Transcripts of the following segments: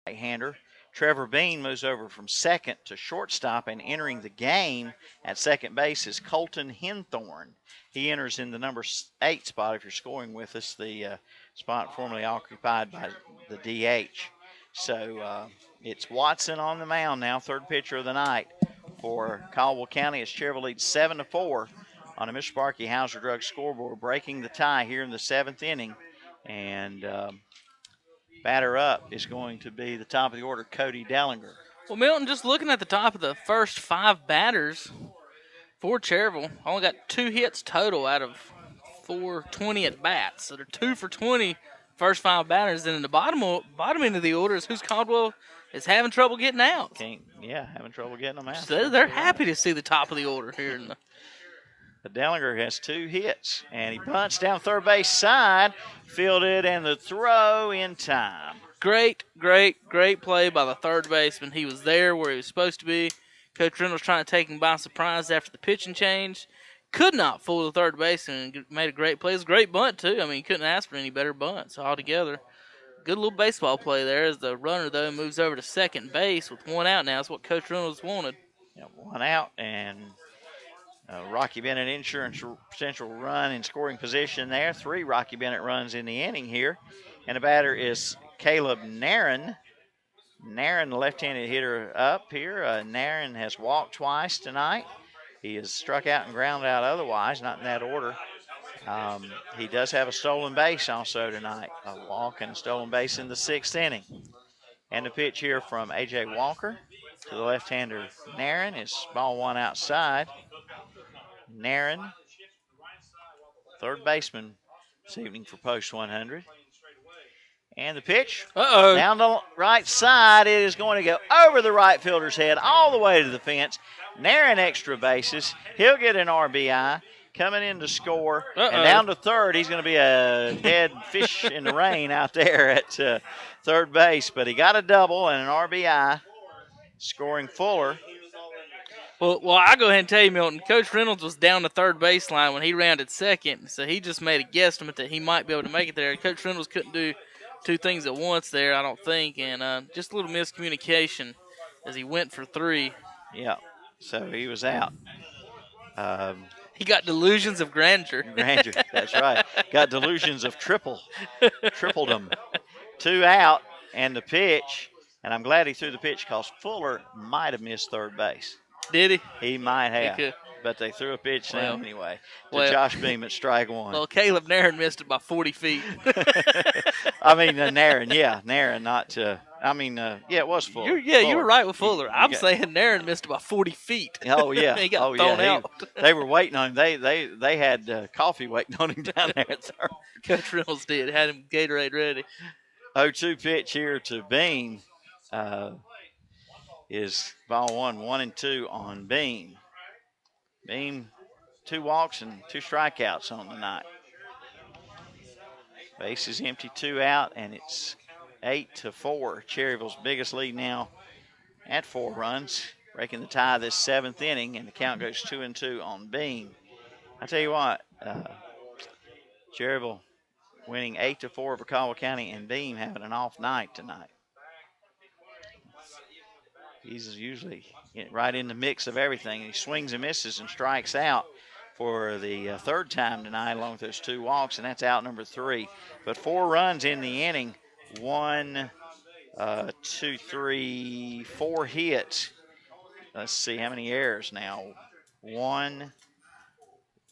right-hander. Trevor Bean moves over from second to shortstop, and entering the game at second base is Colton Henthorn. He enters in the number 8 spot if you're scoring with us, the spot formerly occupied by the DH. So it's Watson on the mound now, third pitcher of the night for Caldwell County as Cherryville leads 7-4 on a Mr. Sparky Hauser Drug scoreboard, breaking the tie here in the 7th inning. And batter up is going to be the top of the order, Cody Dellinger. Well, Milton, just looking at the top of the first 5 batters for Cherryville, only got 2 hits total out of 420 at bats. So they're 2 for 20 first 5 batters. And in the bottom end of the order is who's Caldwell is having trouble getting out. Having trouble getting them out. So they're happy to see the top of the order here in the. But Dellinger has 2 hits, and he bunts down third base side, fielded, and the throw in time. Great play by the third baseman. He was there where he was supposed to be. Coach Reynolds trying to take him by surprise after the pitching change. Could not fool the third baseman and made a great play. It was a great bunt, too. I mean, you couldn't ask for any better bunts altogether. Good little baseball play there as the runner, though, moves over to second base with 1 out now. That's what Coach Reynolds wanted. 1 out, and Rocky Bennett Insurance potential run in scoring position there. 3 Rocky Bennett runs in the inning here. And the batter is Caleb Nairn. Nairn, the left-handed hitter up here. Nairn has walked twice tonight. He has struck out and grounded out otherwise, not in that order. He does have a stolen base also tonight. A walk and a stolen base in the 6th inning. And the pitch here from A.J. Walker to the left-hander Nairn is ball 1 outside. Nairn, third baseman this evening for Post 100. And the pitch down the right side. It is going to go over the right fielder's head all the way to the fence. Nairn extra bases. He'll get an RBI. Coming in to score. And down to third, he's going to be a dead fish in the rain out there at third base. But he got a double and an RBI, scoring Fuller. Well, I'll go ahead and tell you, Milton, Coach Reynolds was down the third baseline when he rounded second, so he just made a guesstimate that he might be able to make it there. Coach Reynolds couldn't do 2 things at once there, I don't think, and just a little miscommunication as he went for 3. Yeah, so he was out. He got delusions of grandeur. Grandeur, that's right. Got delusions of tripled them. 2 out, and the pitch, and I'm glad he threw the pitch because Fuller might have missed third base. Did he? He might have, but they threw a pitch to him anyway. To Josh Beam at strike 1. Well, Caleb Nairn missed it by 40 feet. I mean, Nairn, not it was Fuller. You were right with Fuller. I'm saying Nairn missed it by 40 feet. Oh, yeah. He got thrown out. They were waiting on him. They had coffee waiting on him down there at third. Coach Reynolds did. Had him Gatorade ready. 0-2 pitch here to Beam. Is ball 1-2 on Beam. Beam, 2 walks and 2 strikeouts on the night. Base is empty, 2 out, and it's 8-4. Cherryville's biggest lead now at 4 runs, breaking the tie this 7th inning, and the count goes 2-2 on Beam. I tell you what, Cherryville winning 8-4 over Caldwell County, and Beam having an off night tonight. He's usually right in the mix of everything. He swings and misses and strikes out for the 3rd time tonight, along with those 2 walks, and that's out number 3. But 4 runs in the inning. 1, 2, 3, 4 hits. Let's see how many errors now. 1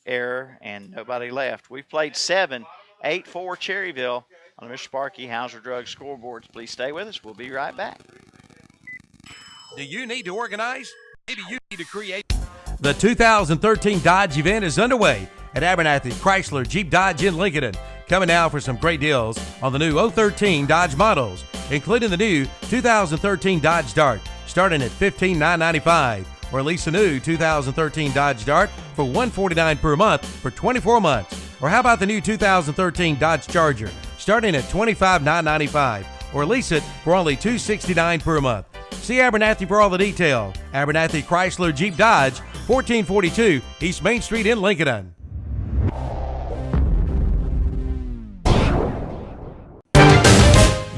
error and nobody left. We've played 7, 8-4 Cherryville on the Mr. Sparky Hauser Drug scoreboards. Please stay with us. We'll be right back. Do you need to organize? Maybe you need to create. The 2013 Dodge event is underway at Abernathy Chrysler Jeep Dodge in Lincoln. Coming now for some great deals on the new 013 Dodge models, including the new 2013 Dodge Dart, starting at $15,995. Or lease a new 2013 Dodge Dart for $149 per month for 24 months. Or how about the new 2013 Dodge Charger, starting at $25,995. Or lease it for only $269 per month. See Abernathy for all the detail. Abernathy Chrysler Jeep Dodge, 1442 East Main Street in Lincoln.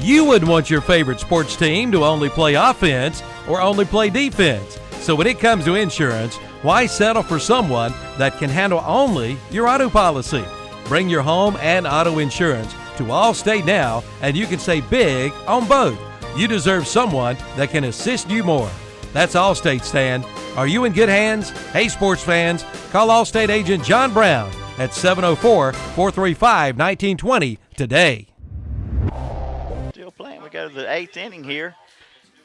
You wouldn't want your favorite sports team to only play offense or only play defense. So when it comes to insurance, why settle for someone that can handle only your auto policy? Bring your home and auto insurance to AllState now, and you can save big on both. You deserve someone that can assist you more. That's AllState, Stan. Are you in good hands? Hey, sports fans, call AllState agent John Brown at 704-435-1920 today. Still playing. We go to the 8th inning here,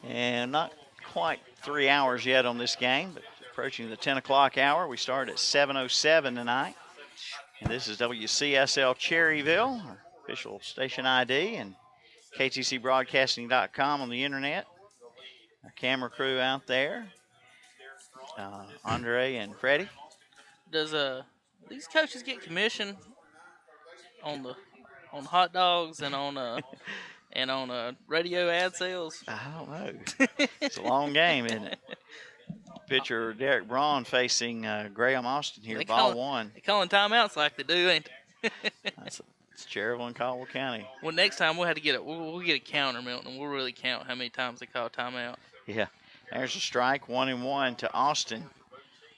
and not quite 3 hours yet on this game, but approaching the 10 o'clock hour. We start at 7:07 tonight, and this is WCSL Cherryville, our official station ID, and KTCBroadcasting.com on the internet. Our camera crew out there, Andre and Freddie. Does these coaches get commission on hot dogs and on radio ad sales? I don't know. It's a long game, isn't it? Pitcher Derek Braun facing Graham Austin here, ball one. They calling timeouts like they do, ain't they? It's Cherryville and Caldwell County. Well, next time we'll have to get we'll get a counter, Milton, and we'll really count how many times they call timeout. Yeah. There's a strike, 1-1 to Austin.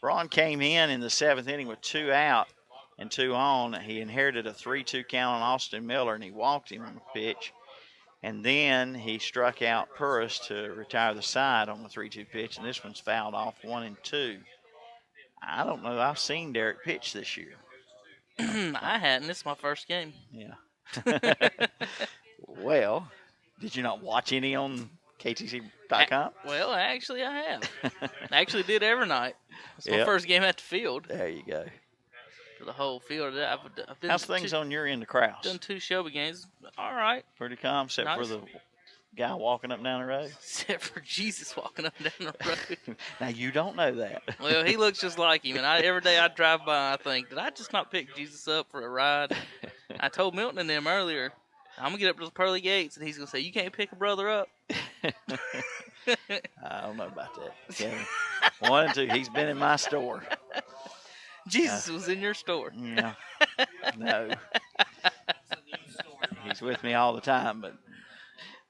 Braun came in the 7th inning with 2 out and 2 on. He inherited a 3-2 count on Austin Miller, and he walked him on the pitch. And then he struck out Purris to retire the side on the 3-2 pitch, and this one's fouled off 1-2. I don't know. I've seen Derek pitch this year. I hadn't. This is my first game. Yeah. Well, did you not watch any on KTC.com? Well, actually, I have. I actually did every night. It's my first game at the field. There you go. For the whole field. I've been How's things on your end of Krause? Done 2 Shelby games. All right. Pretty calm, except for the guy walking up and down the road? Except for Jesus walking up and down the road. Now, you don't know that. Well, he looks just like him, and every day I drive by, I think, did I just not pick Jesus up for a ride? I told Milton and them earlier, I'm going to get up to the pearly gates, and he's going to say, you can't pick a brother up. I don't know about that. Kevin. 1 and 2, he's been in my store. Jesus was in your store. Yeah. No. He's with me all the time, but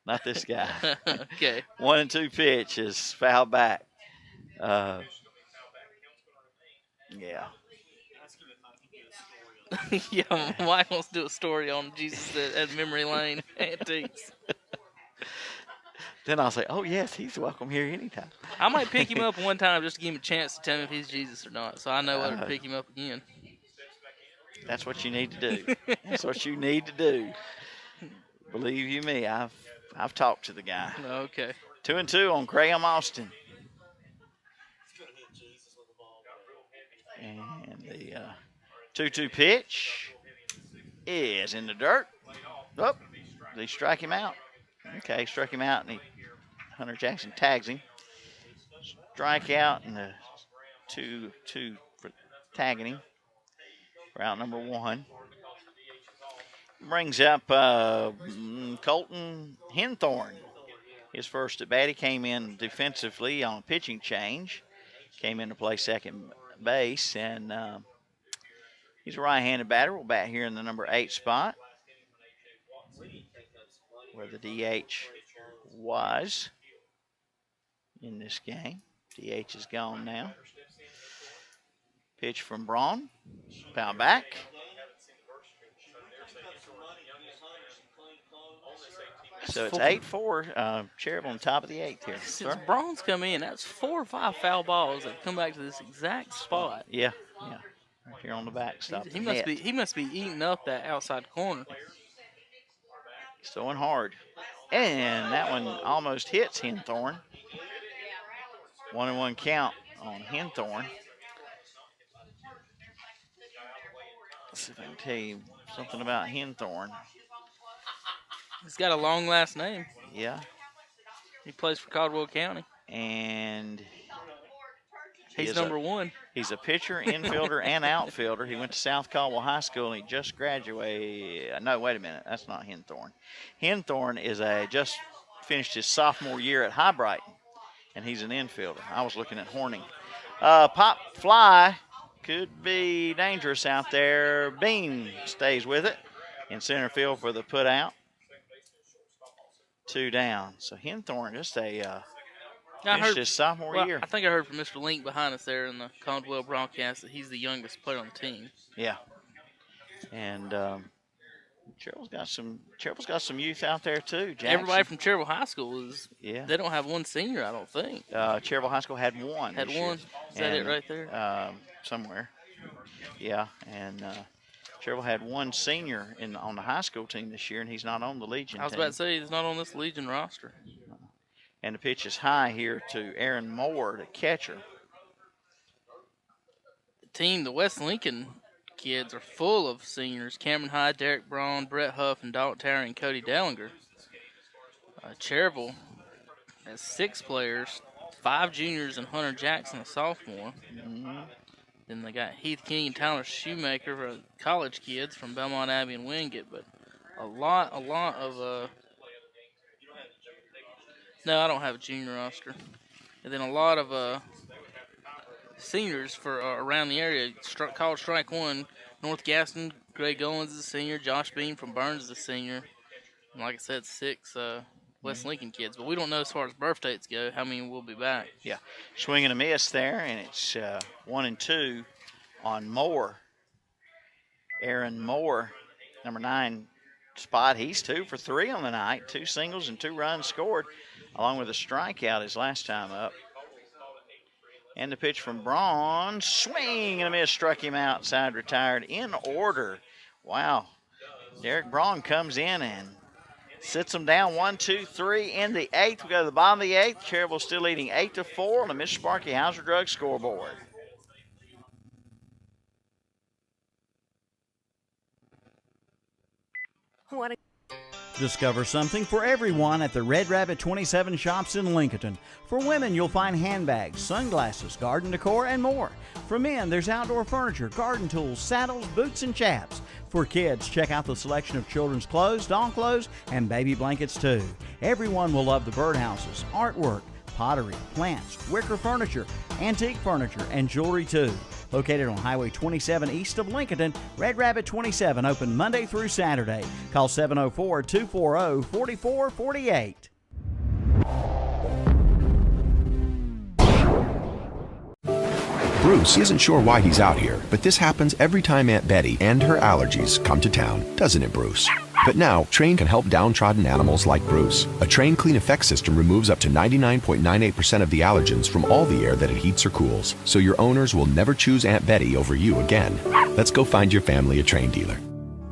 not this guy. Okay. 1-2 pitch is fouled back. Yeah. Yeah, Mike wants to do a story on Jesus at Memory Lane Antiques. Then I'll say, oh, yes, he's welcome here anytime. I might pick him up one time just to give him a chance to tell me if he's Jesus or not, so I know whether to pick him up again. That's what you need to do. That's what you need to do. Believe you me, I've talked to the guy. Okay. 2-2 on Graham Austin. And the 2-2 pitch is in the dirt. Oh, they strike him out. Okay, struck him out, and Hunter Jackson tags him. Strike out, and the 2 for tagging him for out number 1. Brings up Colton Henthorne. His first at bat, he came in defensively on a pitching change. Came in to play second base, and he's a right-handed batter. Will bat here in the number 8 spot, where the DH was in this game. DH is gone now. Pitch from Braun. Foul back. So it's 8-4. Cherryville on top of the 8th here. Since Braun's come in, that's 4 or 5 foul balls that come back to this exact spot. Yeah. Right here on the backstop. He must be eating up that outside corner. He's throwing hard. And that one almost hits Henthorne. 1-1 count on Henthorne. Let's see if I can tell you something about Henthorne. He's got a long last name. Yeah. He plays for Caldwell County. And he's number 1. He's a pitcher, infielder, and outfielder. He went to South Caldwell High School, and he just graduated. No, wait a minute. That's not Henthorne. Henthorne is just finished his sophomore year at High Brighton, and he's an infielder. I was looking at Horning. Pop fly could be dangerous out there. Bean stays with it in center field for the put out. 2 down. So Henthorne just I finished heard, his sophomore year. I think I heard from Mr. Link behind us there in the Caldwell broadcast that he's the youngest player on the team. Yeah. And Cherryville's got some youth out there too. Jackson. Everybody from Cherryville High School is. Yeah. They don't have one senior, I don't think. Cherryville High School had one. Had this one. year. Is that it right there? Somewhere. Yeah, and Cherryville had one senior on the high school team this year, and he's not on the Legion I was team. about to say he's not on this Legion roster. And the pitch is high here to Aaron Moore, the catcher. The West Lincoln kids are full of seniors. Cameron Hyde, Derek Braun, Brett Huff, and Dalton Towery and Cody Dellinger. Cherryville has 6 players, 5 juniors and Hunter Jackson, a sophomore. Mm-hmm. Then they got Heath King and Tyler Shoemaker for college kids from Belmont Abbey and Wingate. But a lot of no, I don't have a junior roster. And then a lot of seniors for around the area. College Strike 1, North Gaston, Greg Owens is a senior. Josh Beam from Burns is a senior. And like I said, 6 West Lincoln kids. But we don't know as far as birth dates go how many will be back. Yeah. Swing and a miss there, and it's 1-2 on Moore. Aaron Moore, number 9 spot. He's 2 for 3 on the night. 2 singles and 2 runs scored, along with a strikeout his last time up. And the pitch from Braun, swing and a miss, struck him outside, retired in order. Wow. Derek Braun comes in and sits them down 1, 2, 3 in the 8th. We go to the bottom of the 8th. Cherryville still leading 8-4 on the Miss Sparky Hauser Drug scoreboard. Discover something for everyone at the Red Rabbit 27 shops in Lincoln. For women, you'll find handbags, sunglasses, garden decor, and more. For men, there's outdoor furniture, garden tools, saddles, boots, and chaps. For kids, check out the selection of children's clothes, doll clothes, and baby blankets too. Everyone will love the birdhouses, artwork, pottery, plants, wicker furniture, antique furniture, and jewelry too. Located on Highway 27 east of Lincoln, Red Rabbit 27 open Monday through Saturday. Call 704-240-4448. Bruce isn't sure why he's out here, but this happens every time Aunt Betty and her allergies come to town, doesn't it, Bruce? But now, Train can help downtrodden animals like Bruce. A Train Clean Effect system removes up to 99.98% of the allergens from all the air that it heats or cools, so your owners will never choose Aunt Betty over you again. Let's go find your family a Train dealer.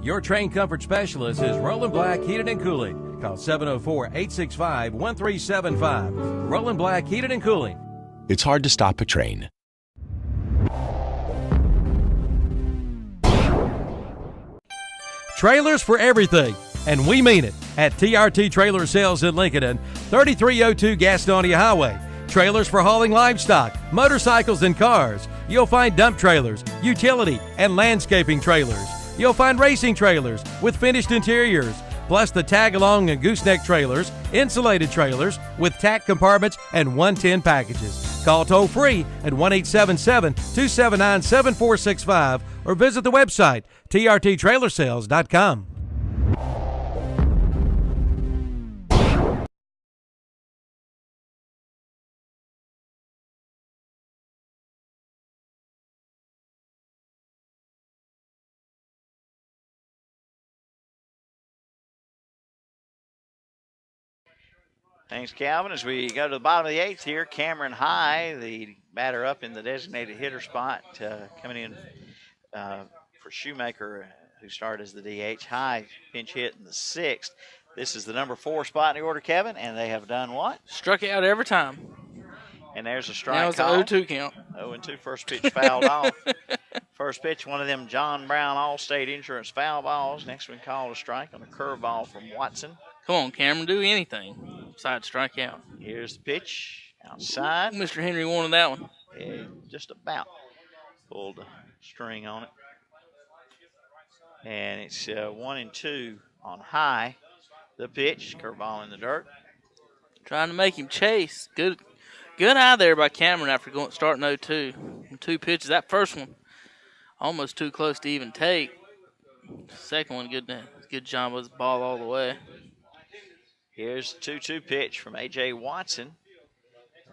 Your Train Comfort Specialist is Roland Black Heated and Cooling. Call 704-865-1375. Roland Black Heated and Cooling. It's hard to stop a train. Trailers for everything, and we mean it, at TRT Trailer Sales in Lincoln, 3302 Gastonia Highway. Trailers for hauling livestock, motorcycles, and cars. You'll find dump trailers, utility, and landscaping trailers. You'll find racing trailers with finished interiors, plus the tag-along and gooseneck trailers, insulated trailers with tack compartments and 110 packages. Call toll-free at 1-877-279-7465 or visit the website, trttrailersales.com. Thanks, Calvin. As we go to the bottom of the 8th here, Cameron High, the batter up in the designated hitter spot, coming in for Shoemaker, who started as the DH. High pinch hit in the 6th. This is the number 4 spot in the order, Kevin, and they have done what? Struck out every time. And there's a strike Now it's call. an 0-2 count. 0-2, first pitch fouled off. First pitch, one of them John Brown AllState Insurance foul balls. Next one called a strike on a curveball from Watson. Come on, Cameron, do anything besides strike out. Here's the pitch outside. Mr. Henry wanted that one. Yeah, just about pulled the string on it. And it's 1-2 on High. The pitch, curveball in the dirt. Trying to make him chase. Good eye there by Cameron after starting 0-2. 2 pitches. That first one almost too close to even take. Second one, good job with the ball all the way. Here's the 2-2 pitch from A.J. Watson.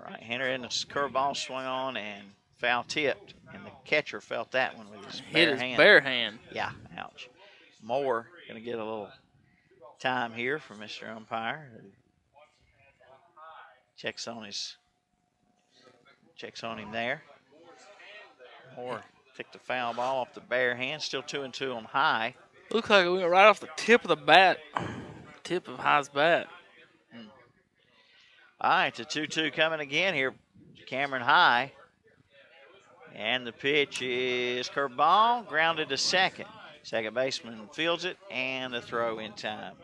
Right-hander in the curveball swung on and foul tipped. And the catcher felt that one with his bare hand. Bare hand. Yeah, ouch. Moore going to get a little time here from Mr. Umpire, who checks on him there. Moore took the foul ball off the bare hand, still 2-2 on High. Looks like it went right off the tip of the bat, tip of High's bat. All right, the 2-2 coming again here, Cameron High. And the pitch is curveball, grounded to second. Second baseman fields it, and the throw in time.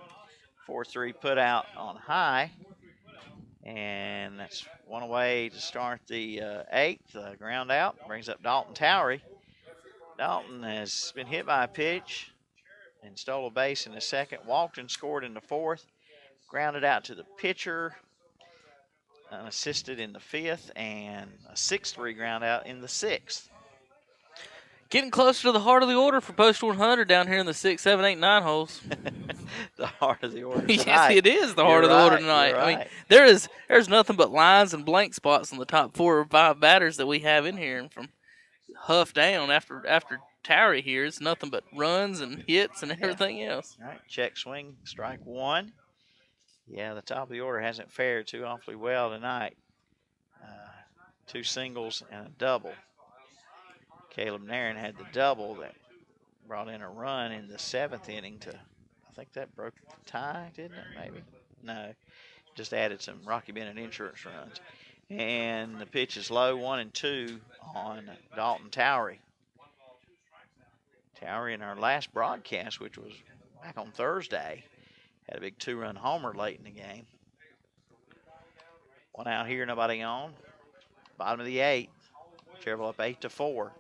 4-3 put out on High. And that's one away to start the eighth. Ground out brings up Dalton Towery. Dalton has been hit by a pitch and stole a base in the second. Walked and scored in the fourth. Grounded out to the pitcher. Unassisted in the fifth, and a 6-3 ground out in the sixth. Getting closer to the heart of the order for Post 100 down here in the 6, 7, 8, 9 holes. The heart of the order Yes, tonight. it is the heart of the order tonight. Right. I mean, there's nothing but lines and blank spots on the top 4 or 5 batters that we have in here, and from Huff down after Towery here, it's nothing but runs and hits and everything else. All right, check swing, strike one. Yeah, the top of the order hasn't fared too awfully well tonight. 2 singles and a double. Caleb Nairn had the double that brought in a run in the 7th inning to, I think that broke the tie, didn't it, maybe? No, just added some Rocky Bennett insurance runs. And the pitch is low, 1-2 on Dalton Towery. Towery in our last broadcast, which was back on Thursday, had a big 2-run homer late in the game. One out here, nobody on. Bottom of the 8th. Cherryville up 8-4.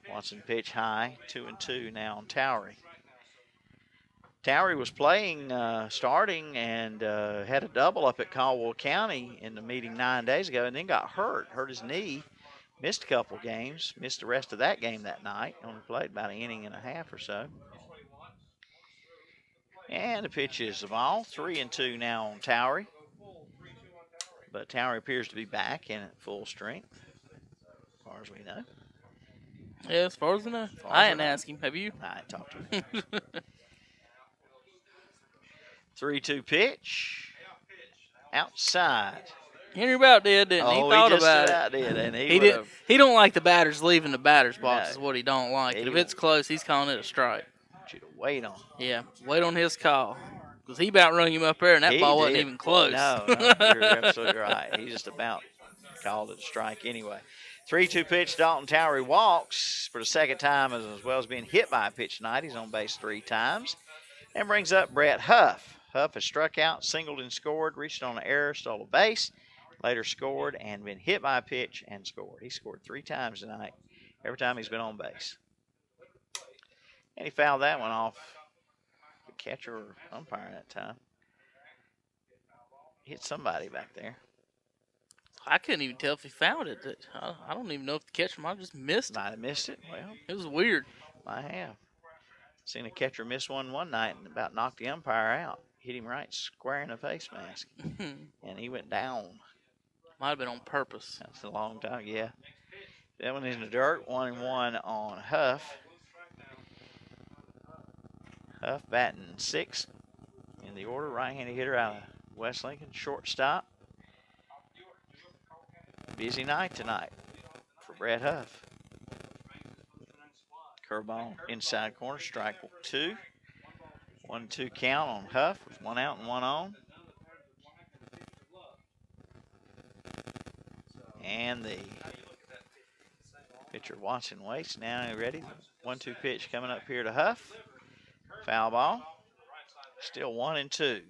Watson pitch high, 2-2 now on Towery. Towery was playing, starting, and had a double up at Caldwell County in the meeting 9 days ago, and then got hurt his knee. Missed a couple games, missed the rest of that game that night. Only played about an inning and a half or so. And the pitch is the ball, 3-2 now on Towery. But Towery appears to be back in at full strength, as far as we know. Yeah, as far as I know. I didn't ask him. Have you? I ain't talked to him. 3-2 pitch. Outside. Henry about did, didn't he? Oh, Thought he just about it. about did, and He did. He don't like the batters leaving the batter's box. No. Is what he don't like. He And if it's close, he's calling it a strike. want you to wait on. Yeah, wait on his call. Because he about rung him up there, and that ball wasn't even close. No, you're absolutely right. He just about called it a strike anyway. 3-2 pitch. Dalton Towery walks for the second time as well as being hit by a pitch tonight. He's on base 3 times. And brings up Brett Huff. Huff has struck out, singled and scored, reached on an error, stole a base, later scored, and been hit by a pitch and scored. He scored 3 times tonight, every time he's been on base. And he fouled that one off the catcher or umpire that time. Hit somebody back there. I couldn't even tell if he fouled it. I don't even know if the catcher might have just missed it. Might have missed it. Well, It was weird. I have. Seen a catcher miss one night and about knocked the umpire out. Hit him right square in the face mask. And he went down. Might have been on purpose. That's a long time, yeah. That one in the dirt, 1-1 on Huff. Huff batting 6th in the order, right-handed hitter out of West Lincoln, shortstop. Busy night tonight for Brett Huff. Curveball inside corner, strike 2. 1-2 count on Huff with 1 out and 1 on. And the pitcher Watson waits. Now ready. 1-2 pitch coming up here to Huff. Foul ball. Still 1-2.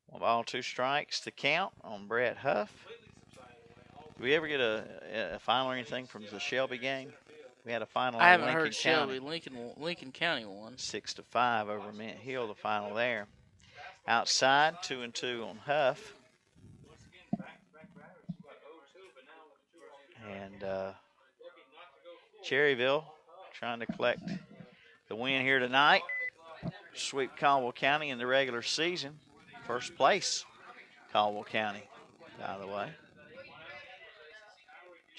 One ball, 2 strikes to count on Brett Huff. Do we ever get a final or anything from the Shelby game? We had a final. I haven't Lincoln heard Shelby. County. Lincoln County won. 6-5 over Mint Hill, the final there. Outside, 2-2 on Huff. And Cherryville trying to collect the win here tonight. Sweep Caldwell County in the regular season. First place, Caldwell County, by the way.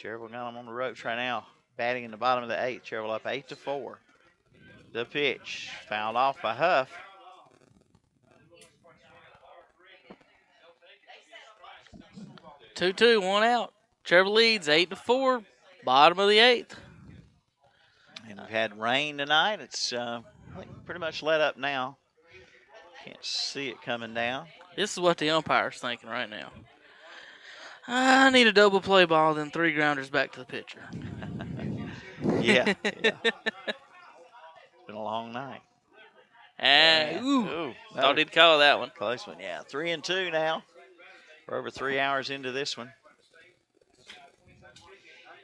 Cherryville got them on the ropes right now. Batting in the bottom of the 8th. Cherryville up 8-4. The pitch fouled off by Huff. Two, 1 out. Cherryville leads 8-4. Bottom of the 8th. And we've had rain tonight. It's I think pretty much let up now. Can't see it coming down. This is what the umpire's thinking right now. I need a double play ball, then 3 grounders back to the pitcher. Yeah. It's been a long night. And thought he'd call that one. Close one, yeah. 3-2 now. We're over 3 hours into this one.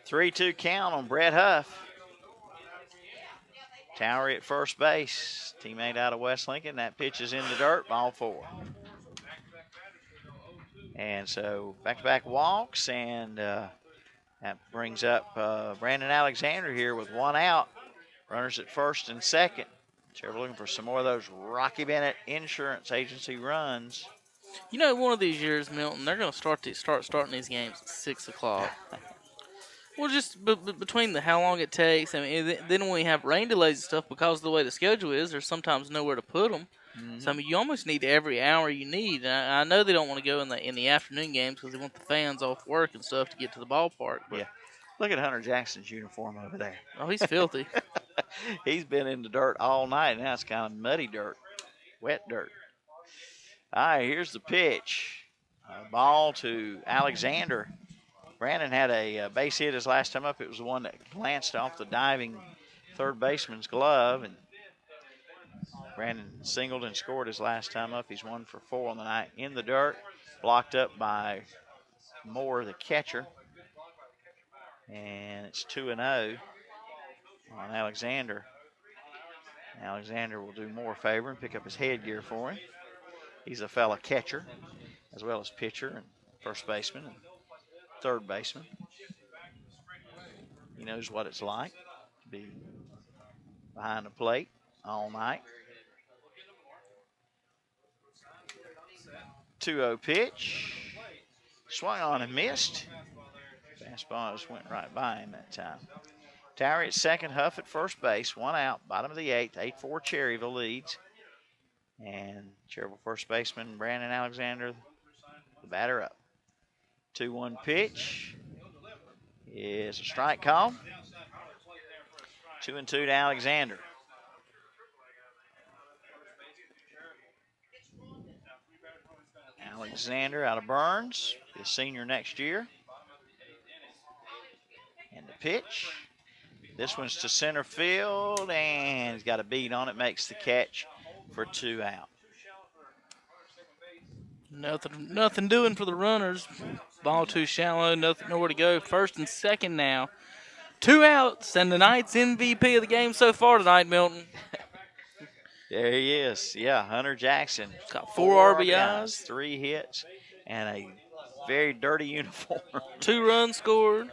3-2 count on Brett Huff. Towery at first base. Teammate out of West Lincoln. That pitch is in the dirt. Ball 4. And so back-to-back walks, and that brings up Brandon Alexander here with 1 out. Runners at first and second. So we're looking for some more of those Rocky Bennett Insurance Agency runs. You know, one of these years, Milton, they're going to start starting these games at 6 o'clock. Well, just between how long it takes, I mean, then when we have rain delays and stuff, because of the way the schedule is, there's sometimes nowhere to put them. Mm-hmm. So I mean, you almost need every hour you need. And I know they don't want to go in the afternoon games because they want the fans off work and stuff to get to the ballpark. But yeah, look at Hunter Jackson's uniform over there. Oh, he's filthy. He's been in the dirt all night. Now it's kind of muddy dirt, wet dirt. All right, here's the pitch. Ball to Alexander. Brandon had a base hit his last time up. It was the one that glanced off the diving third baseman's glove, and Brandon singled and scored his last time up. He's 1 for 4 on the night. In the dirt, blocked up by Moore, the catcher. And it's 2-0 on Alexander. Alexander will do Moore a favor and pick up his headgear for him. He's a fella catcher as well as pitcher and first baseman and third baseman. He knows what it's like to be behind the plate all night. 2-0 pitch. Swung on and missed. Fastball just went right by him that time. Towery at second, Huff at first base. 1 out, bottom of the 8th. 8-4 Cherryville leads. And Cherryville first baseman Brandon Alexander, the batter up. 2-1 pitch is a strike call. 2-2 to Alexander. Alexander out of Burns, be a senior next year. And the pitch. This one's to center field, and he's got a beat on it, makes the catch for 2 out. Nothing doing for the runners. Ball too shallow, nowhere to go. First and second now. 2 outs, and the night's MVP of the game so far tonight, Milton. There he is. Yeah, Hunter Jackson. Got 4 RBIs, 3 hits, and a very dirty uniform. 2 runs scored.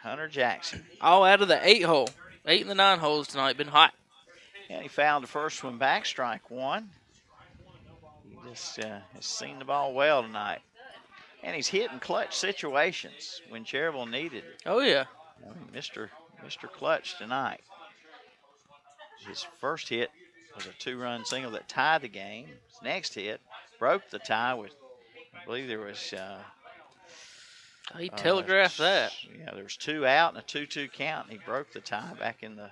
Hunter Jackson. All out of the 8 hole. 8 and the 9 holes tonight. Been hot. And he fouled the first one back, strike 1. He just has seen the ball well tonight. And he's hit in clutch situations when Cherryville needed it. Oh, yeah. I mean, Mr. Clutch tonight. His first hit was a 2-run single that tied the game. His next hit broke the tie with, I believe there was... he telegraphed that. Yeah, there was 2 out and a 2-2 count, and he broke the tie back in the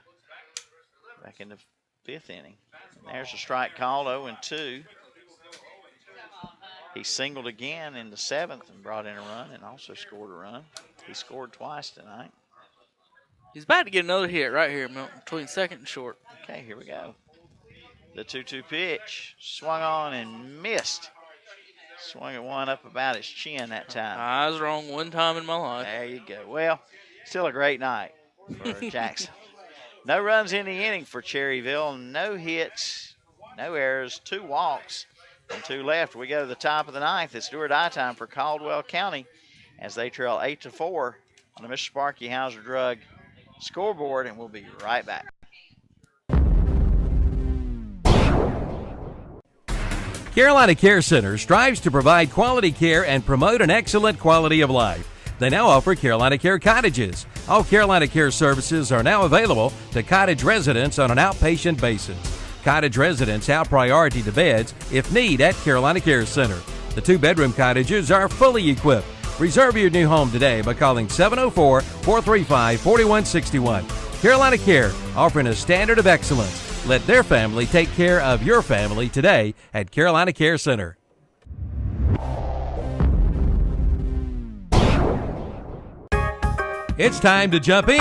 5th inning. And there's a strike called, 0-2. He singled again in the 7th and brought in a run and also scored a run. He scored twice tonight. He's about to get another hit right here, Milton, between second and short. Okay, here we go. The 2-2 pitch. Swung on and missed. Swung at one up about his chin that time. I was wrong one time in my life. There you go. Well, still a great night for Jackson. No runs in the inning for Cherryville. No hits, no errors, 2 walks, and 2 left. We go to the top of the 9th. It's do or die time for Caldwell County as they trail 8-4 on the Mr. Sparky Hauser Drug scoreboard, and we'll be right back. Carolina Care Center strives to provide quality care and promote an excellent quality of life. They now offer Carolina Care Cottages. All Carolina Care services are now available to cottage residents on an outpatient basis. Cottage residents have priority to beds if need at Carolina Care Center. The 2-bedroom cottages are fully equipped. Reserve your new home today by calling 704-435-4161. Carolina Care, offering a standard of excellence. Let their family take care of your family today at Carolina Care Center. It's time to jump in.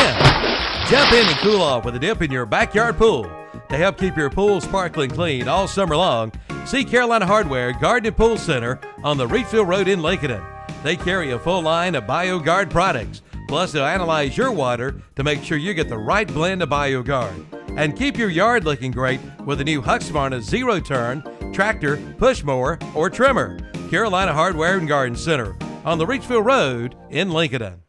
Jump in and cool off with a dip in your backyard pool. To help keep your pool sparkling clean all summer long, see Carolina Hardware Garden and Pool Center on the Reedfield Road in Lincoln. They carry a full line of BioGuard products. Plus, they'll analyze your water to make sure you get the right blend of BioGuard. And keep your yard looking great with the new Husqvarna zero-turn tractor, push mower, or trimmer. Carolina Hardware and Garden Center on the Reachfield Road in Lincoln.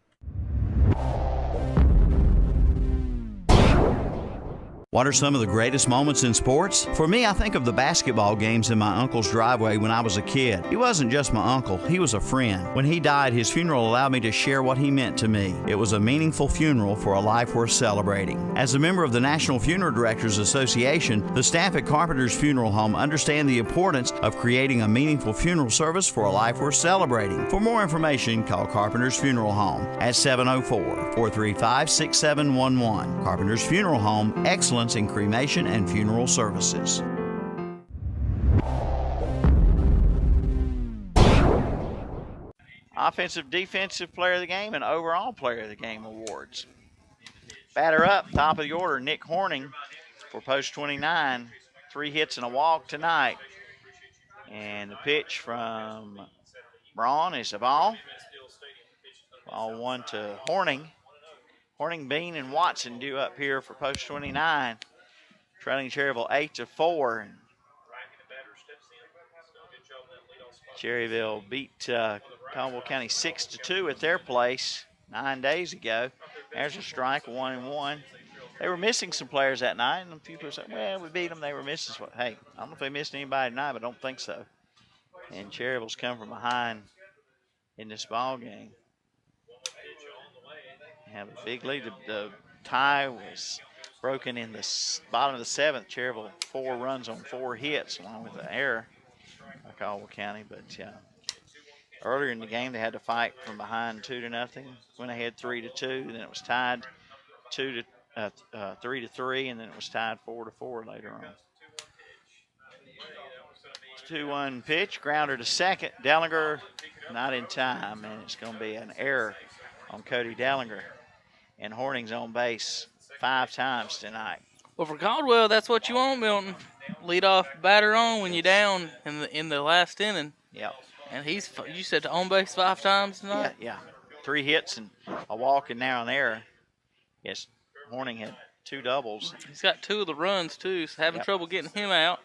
What are some of the greatest moments in sports? For me, I think of the basketball games in my uncle's driveway when I was a kid. He wasn't just my uncle, he was a friend. When he died, his funeral allowed me to share what he meant to me. It was a meaningful funeral for a life worth celebrating. As a member of the National Funeral Directors Association, the staff at Carpenter's Funeral Home understand the importance of creating a meaningful funeral service for a life worth celebrating. For more information, call Carpenter's Funeral Home at 704-435-6711. Carpenter's Funeral Home, excellence in cremation and funeral services. Offensive, defensive player of the game, and overall player of the game awards. Batter up, top of the order, Nick Horning for post 29. 3 hits and a walk tonight. And the pitch from Braun is a ball. Ball 1 to Horning. Horning, Bean, and Watson due up here for post 29. Trailing Cherryville 8-4. Cherryville beat Caldwell County 6-2 at their place 9 days ago. There's a strike, 1-1. They were missing some players that night, and a few people said, well, we beat them. They were missing. Hey, I don't know if they missed anybody tonight, but I don't think so. And Cherryville's come from behind in this ball game. Have a big lead. The tie was broken in the bottom of the 7th. Cherryville 4 runs on 4 hits, along with an error by Caldwell County. But earlier in the game, they had to fight from behind 2-0. Went ahead 3-2. Then it was tied 3-3, and then it was tied 4-4 later on. 2-1 pitch, grounder to second. Dellinger not in time, and it's going to be an error on Cody Dellinger. And Horning's on base 5 times tonight. Well, for Caldwell, that's what you want, Milton. Lead off batter on when you're down in the last inning. Yep. And you said to on base 5 times tonight? Yeah. 3 hits and a walk and now an error. Yes, Horning had 2 doubles. He's got 2 of the runs, too, so having trouble getting him out.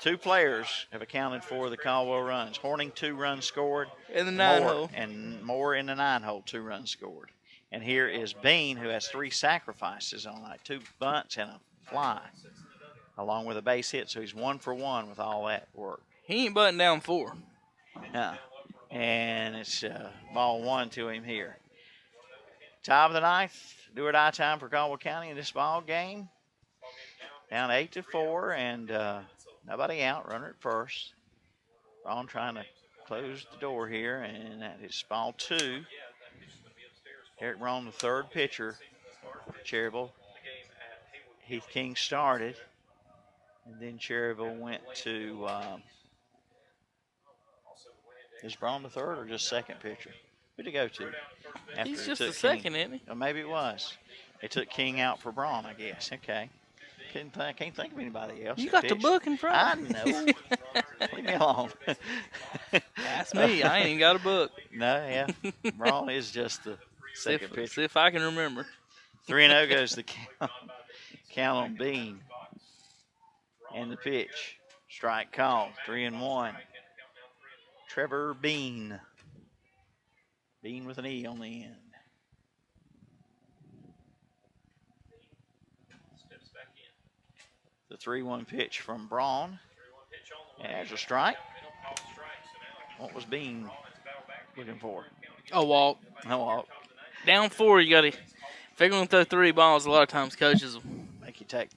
2 players have accounted for the Caldwell runs. Horning, 2 runs scored. In the 9-hole. And Moore in the 9-hole, 2 runs scored. And here is Bean, who has 3 sacrifices on night, 2 bunts and a fly, along with a base hit. So he's 1 for 1 with all that work. He ain't butting down 4. Yeah. And it's ball 1 to him here. Top of the 9th, do or die time for Caldwell County in this ball game. Down 8-4, and nobody out. Runner at first. Braun trying to close the door here, and that is ball 2. Eric Braun, the 3rd pitcher for Cherryville. Heath King started, and then Cherryville went to, is Braun the 3rd or just 2nd pitcher? Who'd he go to? He's just the 2nd, isn't he? Or maybe it was. They took King out for Braun, I guess. Okay. I can't think of anybody else. You got the book in front. I know. Leave me alone. That's me. I ain't even got a book. No, yeah. Braun is just the 2nd pitcher. See if I can remember. 3-0 goes the count on Bean. And the pitch. Strike call. 3-1. Trevor Bean. Bean with an E on the end. The 3-1 pitch from Braun. And there's a strike. What was Bean looking for? A walk. No walk. Down 4, you got to, if they're going to throw 3 balls, a lot of times coaches will Make you take.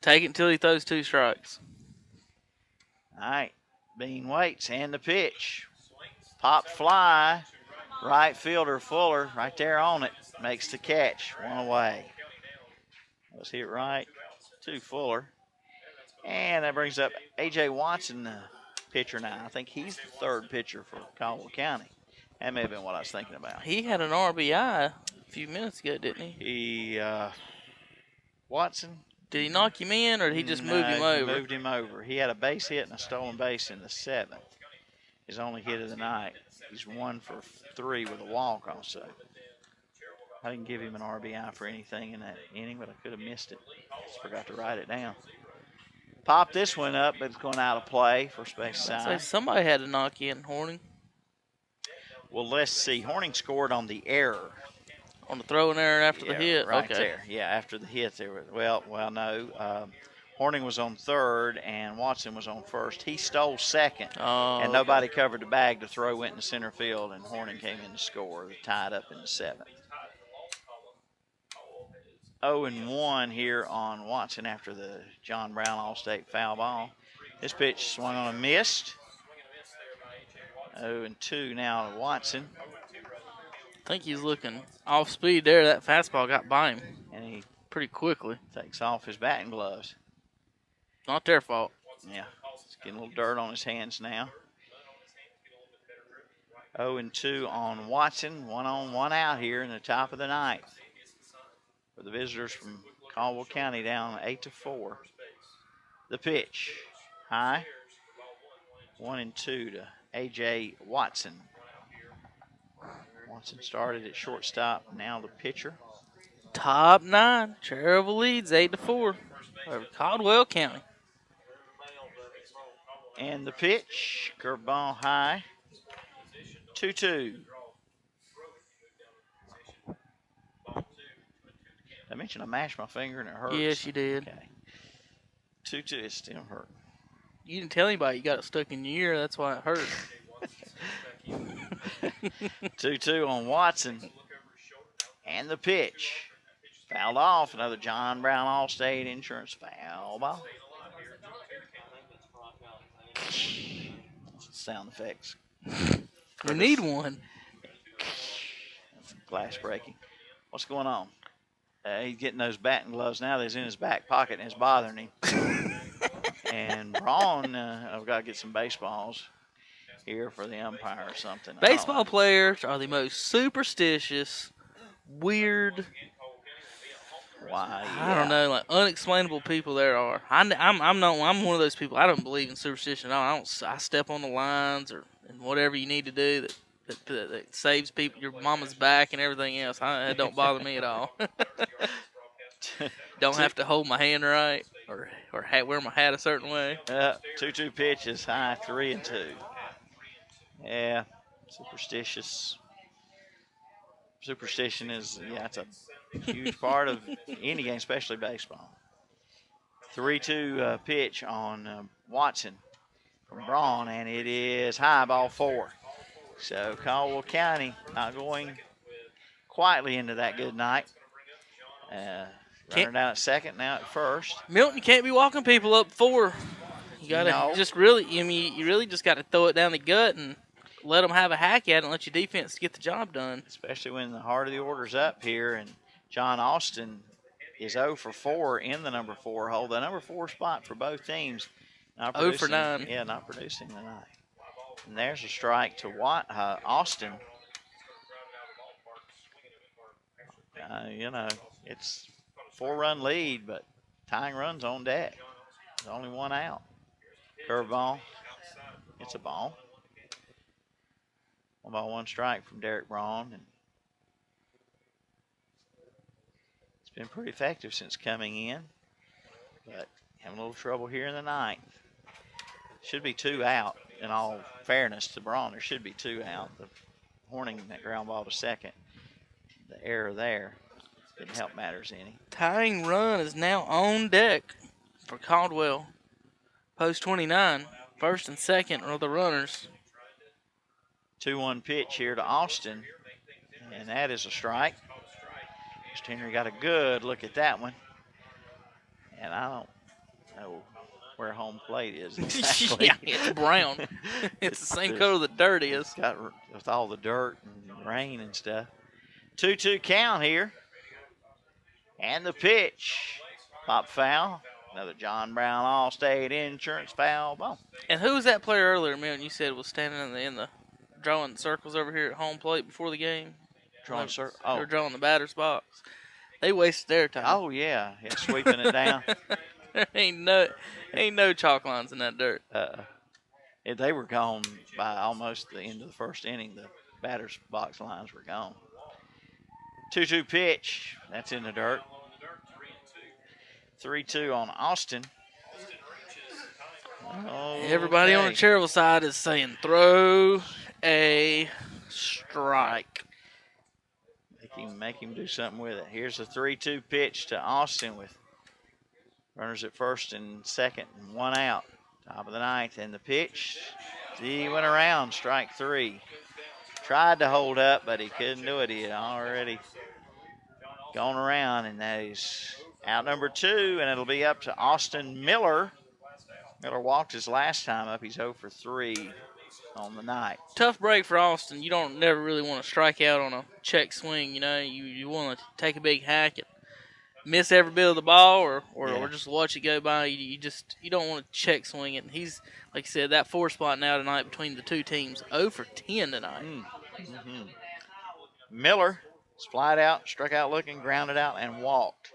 take it until he throws 2 strikes. All right. Bean waits, and the pitch. Pop fly. Right fielder Fuller right there on it. Makes the catch. 1 away. Let's hit right to Fuller. And that brings up A.J. Watson, the pitcher now. I think he's the 3rd pitcher for Caldwell County. That may have been what I was thinking about. He had an RBI a few minutes ago, didn't he? Watson. Did he knock him in, or did he just move him over? He moved him over. He had a base hit and a stolen base in the 7th. His only hit of the night. He's 1 for 3 with a walk also. I didn't give him an RBI for anything in that inning, but I could have missed it. Just forgot to write it down. Pop this one up, but it's going out of play. First base side. Somebody had to knock in Horning. Well, let's see. Horning scored on the error. On the throwing error after the hit? Right okay. there. Yeah, after the hit there. Well, no. Horning was on 3rd, and Watson was on 1st. He stole 2nd, and nobody covered the bag. The throw went in center field, and Horning came in to score. They tied up in the 7th. 0-1 here on Watson after the John Brown All-State foul ball. This pitch swung on and missed. 0-2 now to Watson. I think he's looking off speed there. That fastball got by him And he pretty quickly. takes off his batting gloves. Not their fault. Yeah, he's getting a little dirt on his hands now. 0-2 on Watson. 1 on, 1 out here in the top of the 9th. For the visitors from Caldwell County down 8-4. The pitch. High. 1-2 to A.J. Watson. Watson started at shortstop. Now the pitcher. Top 9. Cherryville leads 8-4 over Caldwell County. And the pitch. Curveball high. 2-2. I mentioned I mashed my finger and it hurts. Yes, you did. Okay. 2-2. It still hurt. You didn't tell anybody you got it stuck in your ear. That's why it hurt. 2-2 on Watson. And the pitch. Fouled off. Another John Brown All-State Insurance foul ball. Sound effects. We need one. Glass breaking. What's going on? He's getting those batting gloves now. They're in his back pocket, and it's bothering him. And Braun, I've got to get some baseballs here for the umpire or something. Baseball players are the most superstitious, weird, Why? I don't know, like unexplainable people there are. I'm one of those people. I don't believe in superstition at all. I step on the lines and whatever you need to do that saves people, your mama's back and everything else. It don't bother me at all. Don't have to hold my hand right or wear my hat a certain way. 2-2 pitch is high, 3-2. Yeah, superstitious. Superstition is, it's a huge part of any game, especially baseball. 3-2 pitch on Watson from Braun, and it is high, ball 4. So Caldwell County not going quietly into that good night. Runner down at second, now at first. Milton, you can't be walking people up 4. You gotta you really just got to throw it down the gut and let them have a hack at it and let your defense get the job done. Especially when the heart of the order's up here, and John Austin is 0 for 4 in the number 4 hole. The number 4 spot for both teams. 0 for 9. Yeah, not producing tonight. And there's a strike to Austin. It's 4-run lead, but tying runs on deck. There's only 1 out. Curveball. It's a ball. 1-1 strike from Derek Braun. And it's been pretty effective since coming in, but having a little trouble here in the 9th. Should be 2 out. In all fairness to Braun, there should be 2 out. The Horning, that ground ball to second. The error there didn't help matters any. Tying run is now on deck. for Caldwell. Post 29, first and second are the runners. 2-1 pitch here to Austin, and that is a strike. Mr. Henry got a good look at that one, and I don't know where home plate is exactly. Yeah, it's brown. It's the same color the dirt is. Got with all the dirt and rain and stuff. 2-2 count here, and the pitch, pop foul. Another John Brown AllState Insurance foul ball. And who was that player earlier, man? You said was standing in the drawing circles over here at home plate before the game. Drawing circle. They were drawing the batter's box. They wasted their time. Oh yeah, sweeping it down. There ain't no chalk lines in that dirt. They were gone by almost the end of the first inning. The batter's box lines were gone. 2-2 pitch. That's in the dirt. 3-2 on Austin. Everybody on the Cherryville side is saying throw a strike. Make him do something with it. Here's a 3-2 pitch to Austin with runners at first and second and one out. Top of the ninth, and the pitch. He went around, strike 3. Tried to hold up, but he couldn't do it. He had already gone around, and that is out number 2, and it'll be up to Austin Miller. Miller walked his last time up. He's 0 for 3 on the night. Tough break for Austin. You don't never really want to strike out on a check swing. You know, you want to take a big hack and miss every bit of the ball, or just watch it go by. You don't want to check swing it. And he's, like you said, that 4 spot now tonight between the two teams. 0 for 10 tonight. Mm-hmm. Miller flied out, struck out looking, grounded out, and walked.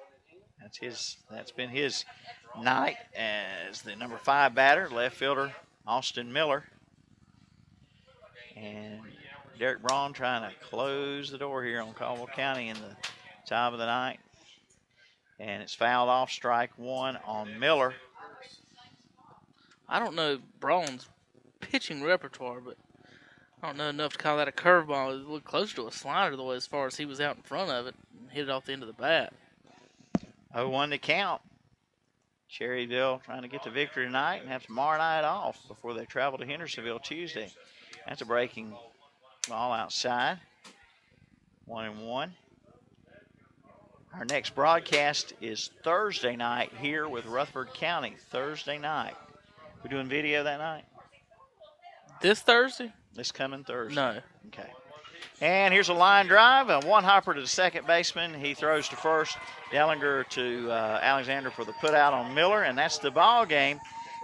That's been his night as the number 5 batter, left fielder Austin Miller. And Derek Braun trying to close the door here on Caldwell County in the top of the ninth. And it's fouled off, strike 1 on Miller. I don't know Braun's pitching repertoire, but I don't know enough to call that a curveball. It looked closer to a slider, though, as far as he was out in front of it and hit it off the end of the bat. 0-1 to count. Cherryville trying to get the victory tonight and have tomorrow night off before they travel to Hendersonville Tuesday. That's a breaking ball outside. 1-1. Our next broadcast is Thursday night here with Rutherford County. Thursday night. We doing video that night? This Thursday? This coming Thursday. No. Okay. And here's a line drive. A one hopper to the second baseman. He throws to first. Dellinger to Alexander for the put out on Miller. And that's the ball game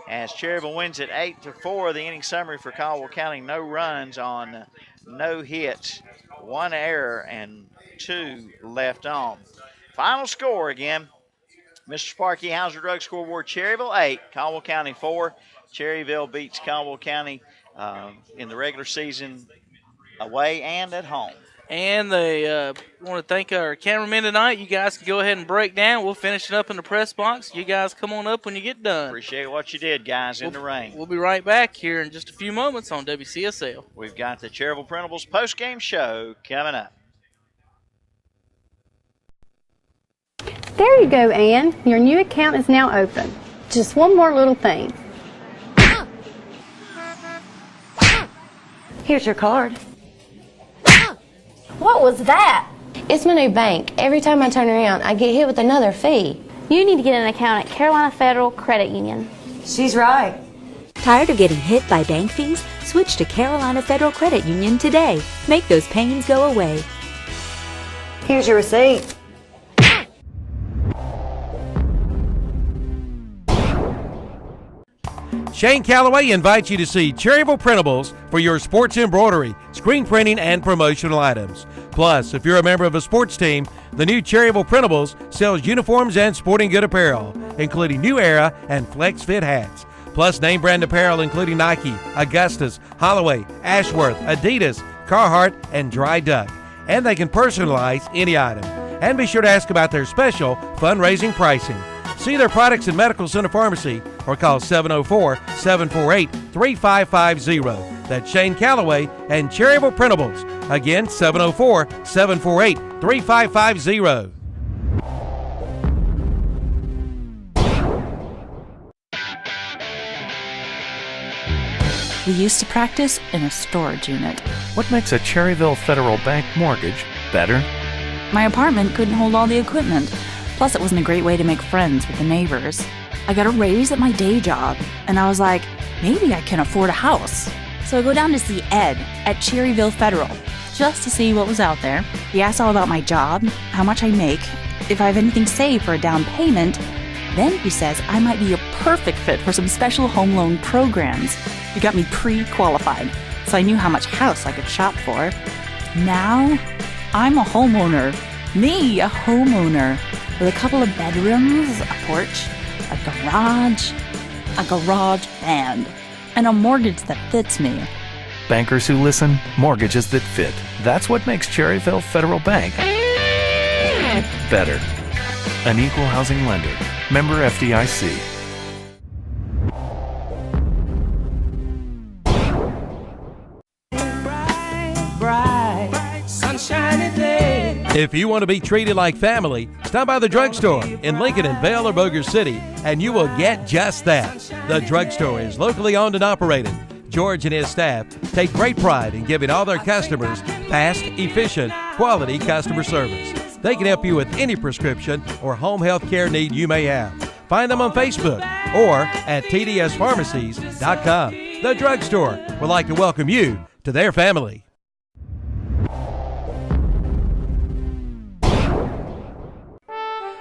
as Cherryville wins it 8-4. The inning summary for Caldwell County. No runs on no hits. 1 error and 2 left on. Final score again. Mr. Sparky Hauser Drug Scoreboard, Cherryville 8, Caldwell County 4. Cherryville beats Caldwell County in the regular season away and at home. And they want to thank our cameramen tonight. You guys can go ahead and break down. We'll finish it up in the press box. You guys come on up when you get done. Appreciate what you did, guys, in the rain. We'll be right back here in just a few moments on WCSL. We've got the Cherryville Printables post-game show coming up. There you go, Ann. Your new account is now open. Just one more little thing. Here's your card. What was that? It's my new bank. Every time I turn around, I get hit with another fee. You need to get an account at Carolina Federal Credit Union. She's right. Tired of getting hit by bank fees? Switch to Carolina Federal Credit Union today. Make those pains go away. Here's your receipt. Shane Calloway invites you to see Cherryville Printables for your sports embroidery, screen printing, and promotional items. Plus, if you're a member of a sports team, the new Cherryville Printables sells uniforms and sporting good apparel, including New Era and Flex Fit hats. Plus, name brand apparel including Nike, Augustus, Holloway, Ashworth, Adidas, Carhartt, and Dry Duck. And they can personalize any item. And be sure to ask about their special fundraising pricing. See their products in Medical Center Pharmacy or call 704-748-3550. That's Shane Calloway and Cherryville Printables. Again, 704-748-3550. We used to practice in a storage unit. What makes a Cherryville Federal Bank mortgage better? My apartment couldn't hold all the equipment. Plus, it wasn't a great way to make friends with the neighbors. I got a raise at my day job, and I was like, maybe I can afford a house. So I go down to see Ed at Cherryville Federal, just to see what was out there. He asked all about my job, how much I make, if I have anything saved for a down payment. Then he says I might be a perfect fit for some special home loan programs. He got me pre-qualified, so I knew how much house I could shop for. Now, I'm a homeowner. Me, a homeowner, with a couple of bedrooms, a porch, a garage band, and a mortgage that fits me. Bankers who listen, mortgages that fit. That's what makes Cherryville Federal Bank better. An equal housing lender. Member FDIC. Bright, sunshiny day. If you want to be treated like family, stop by the drugstore in Lincoln and Vale or Bossier City, and you will get just that. The drugstore is locally owned and operated. George and his staff take great pride in giving all their customers fast, efficient, quality customer service. They can help you with any prescription or home health care need you may have. Find them on Facebook or at tdspharmacies.com. The drugstore would like to welcome you to their family.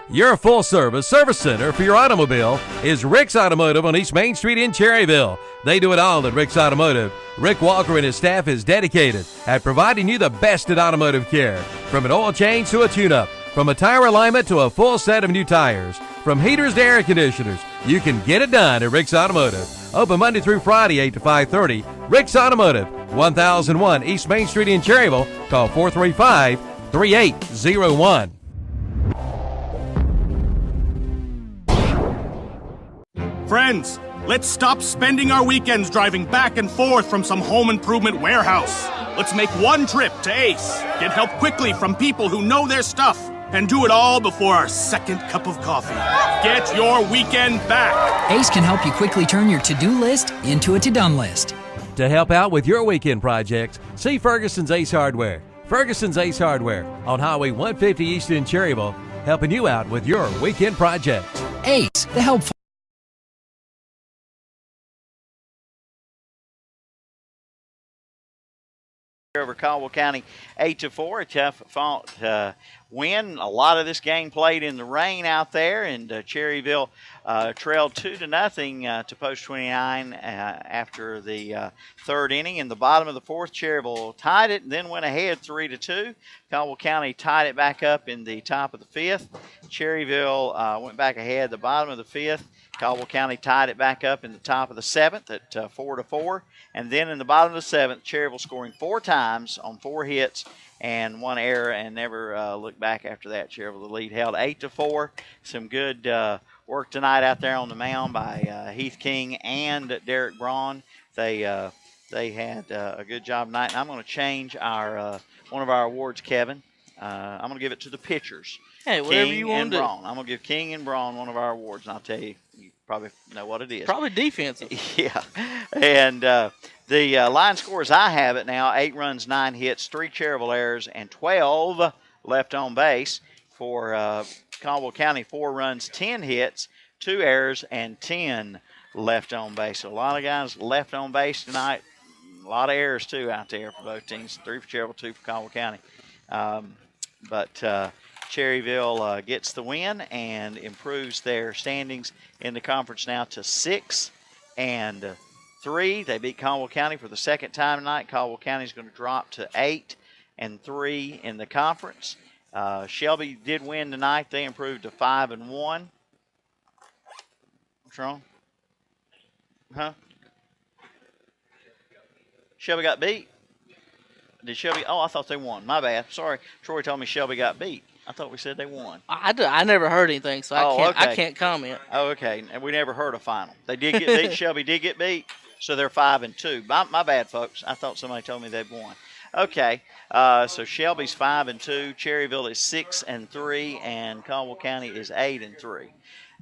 Your full-service service center for your automobile is Rick's Automotive on East Main Street in Cherryville. They do it all at Rick's Automotive. Rick Walker and his staff is dedicated at providing you the best in automotive care. From an oil change to a tune-up, from a tire alignment to a full set of new tires, from heaters to air conditioners, you can get it done at Rick's Automotive. Open Monday through Friday, 8 to 5:30. Rick's Automotive, 1001 East Main Street in Cherryville. Call 435-3801. Friends, let's stop spending our weekends driving back and forth from some home improvement warehouse. Let's make one trip to Ace, get help quickly from people who know their stuff, and do it all before our second cup of coffee. Get your weekend back. Ace can help you quickly turn your to-do list into a to-done list. To help out with your weekend projects, see Fergusons Ace Hardware. Fergusons Ace Hardware on Highway 150 East in Cherryville, helping you out with your weekend projects. Ace, the helpful. Over Caldwell County 8-4, a tough fought win. A lot of this game played in the rain out there, and Cherryville trailed 2-0 to Post 29 after the third inning. In the bottom of the fourth, Cherryville tied it and then went ahead 3-2. Caldwell County tied it back up in the top of the fifth. Cherryville went back ahead the bottom of the fifth. Caldwell County tied it back up in the top of the seventh at 4-4. And then in the bottom of the seventh, Cherryville scoring 4 times on 4 hits and 1 error, and never looked back after that. Cherryville, the lead, held 8-4. Some good work tonight out there on the mound by Heath King and Derek Braun. They had a good job tonight. And I'm going to change our one of our awards, Kevin. I'm going to give it to the pitchers. Hey, whatever you want to do. I'm going to give King and Braun one of our awards, and I'll tell you, you probably know what it is. Probably defensive. Yeah. And the line scores I have it now, 8 runs, 9 hits, 3 Cherryville errors, and 12 left on base. For Caldwell County, 4 runs, 10 hits, 2 errors, and 10 left on base. So a lot of guys left on base tonight. A lot of errors, too, out there for both teams. 3 for Cherryville, 2 for Caldwell County. But Cherryville gets the win and improves their standings in the conference now to 6-3. They beat Caldwell County for the second time tonight. Caldwell County is going to drop to 8-3 in the conference. Shelby did win tonight. They improved to 5-1. What's wrong? Huh? Shelby got beat. Did Shelby? Oh, I thought they won. My bad. Sorry. Troy told me Shelby got beat. I thought we said they won. I never heard anything, so I can't comment. Oh, okay. And we never heard a final. They did get beat. Shelby did get beat, so they're 5-2. My bad, folks. I thought somebody told me they'd won. Okay. So Shelby's 5-2. Cherryville is 6-3, and Caldwell County is 8-3.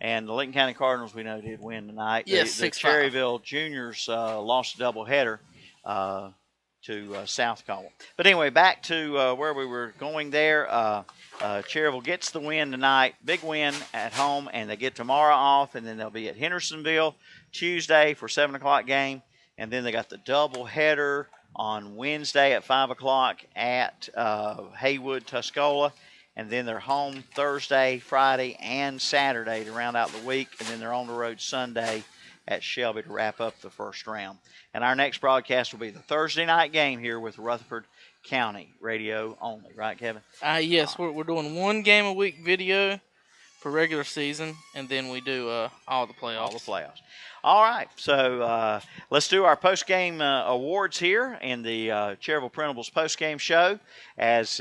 And the Lincoln County Cardinals, we know, did win tonight. Yes, the 6-5. Cherryville Juniors lost a doubleheader to South Caldwell. But anyway, back to where we were going there. Cherryville gets the win tonight, big win at home, and they get tomorrow off, and then they'll be at Hendersonville Tuesday for 7 o'clock game, and then they got the doubleheader on Wednesday at 5 o'clock at Haywood, Tuscola, and then they're home Thursday, Friday, and Saturday to round out the week, and then they're on the road Sunday at Shelby to wrap up the first round. And our next broadcast will be the Thursday night game here with Rutherford County radio only, right, Kevin? Yes, we're doing 1 game a week video for regular season, and then we do all the playoffs. All the playoffs. All right, so let's do our post-game awards here in the Cherryville Printables post-game show. As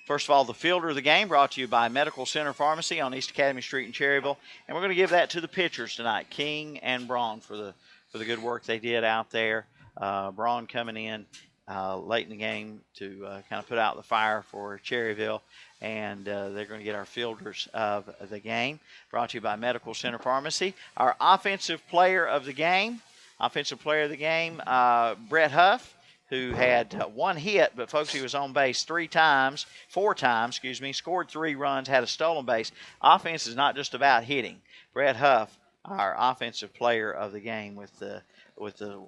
first of all, the fielder of the game brought to you by Medical Center Pharmacy on East Academy Street in Cherryville, and we're going to give that to the pitchers tonight, King and Braun, for the good work they did out there. Braun coming in late in the game to kind of put out the fire for Cherryville, and they're going to get our fielders of the game, brought to you by Medical Center Pharmacy. Our offensive player of the game, Brett Huff, who had 1 hit, but folks, he was on base 4 times, scored 3 runs, had a stolen base. Offense is not just about hitting. Brett Huff, our offensive player of the game, with the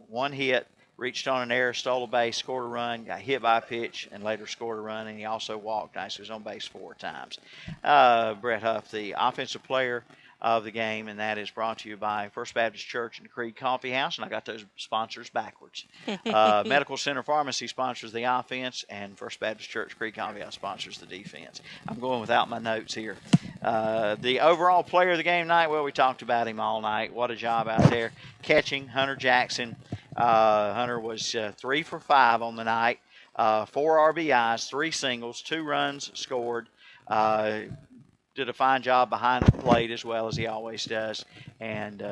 1 hit, reached on an error, stole a base, scored a run, got hit by a pitch, and later scored a run, and he also walked. Nice, he was on base 4 times. Brett Huff, the offensive player of the game, and that is brought to you by First Baptist Church and the Creed Coffee House, and I got those sponsors backwards. Medical Center Pharmacy sponsors the offense, and First Baptist Church Creed Coffee House sponsors the defense. I'm going without my notes here. The overall player of the game tonight, well, we talked about him all night. What a job out there catching, Hunter Jackson. Hunter was 3 for 5 on the night, 4 RBIs, 3 singles, 2 runs scored. Did a fine job behind the plate as well as he always does. And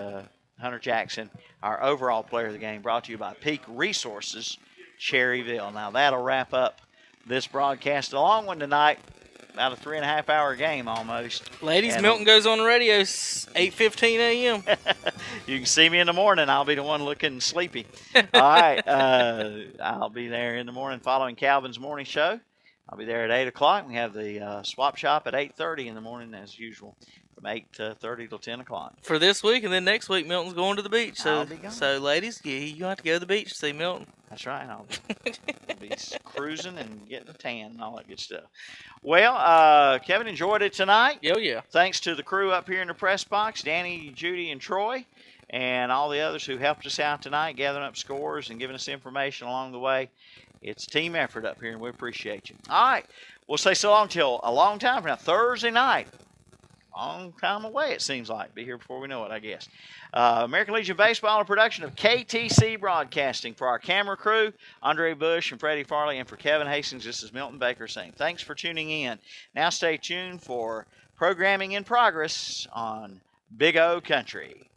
Hunter Jackson, our overall player of the game, brought to you by Peak Resources, Cherryville. Now that'll wrap up this broadcast. A long one tonight, about a 3.5-hour game almost. Ladies, and Milton goes on the radio 8:15 a.m. You can see me in the morning. I'll be the one looking sleepy. All right, I'll be there in the morning following Calvin's morning show. I'll be there at 8 o'clock. We have the swap shop at 8:30 in the morning as usual, from 8:30 till 10 o'clock. For this week, and then next week, Milton's going to the beach. I'll be gone. So ladies, you have to go to the beach to see Milton. That's right. I'll be cruising and getting a tan and all that good stuff. Well, Kevin enjoyed it tonight. Yeah. Thanks to the crew up here in the press box, Danny, Judy, and Troy, and all the others who helped us out tonight, gathering up scores and giving us information along the way. It's a team effort up here, and we appreciate you. All right. We'll say so long till a long time from now, Thursday night. Long time away, it seems like. Be here before we know it, I guess. American Legion Baseball, a production of KTC Broadcasting. For our camera crew, Andre Bush and Freddie Farley, and for Kevin Hastings, this is Milton Baker saying thanks for tuning in. Now stay tuned for programming in progress on Big O Country.